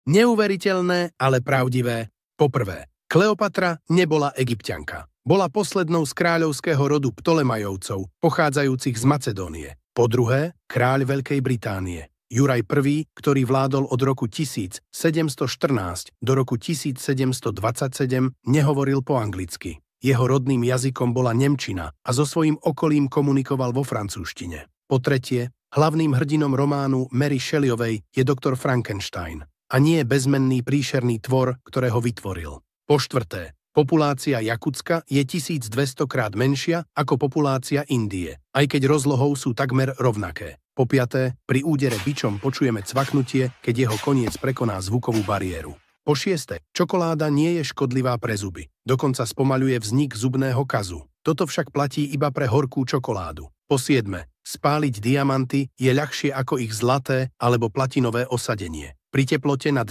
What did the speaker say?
Neuveriteľné, ale pravdivé. Poprvé, Kleopatra nebola Egypťanka. Bola poslednou z kráľovského rodu Ptolemajovcov, pochádzajúcich z Macedónie. Po druhé, kráľ Veľkej Británie. Juraj I, ktorý vládol od roku 1714 do roku 1727, nehovoril po anglicky. Jeho rodným jazykom bola nemčina a so svojím okolím komunikoval vo francúzštine. Po tretie, hlavným hrdinom románu Mary Shelleyovej je doktor Frankenstein a nie bezmenný príšerný tvor, ktorého vytvoril. Po štvrté, populácia Jakutska je 1200 krát menšia ako populácia Indie, aj keď rozlohou sú takmer rovnaké. Po piaté, pri údere bičom počujeme cvaknutie, keď jeho koniec prekoná zvukovú bariéru. Po šieste, čokoláda nie je škodlivá pre zuby, dokonca spomaľuje vznik zubného kazu. Toto však platí iba pre horkú čokoládu. Po siedme, spáliť diamanty je ľahšie ako ich zlaté alebo platinové osadenie. Pri teplote nad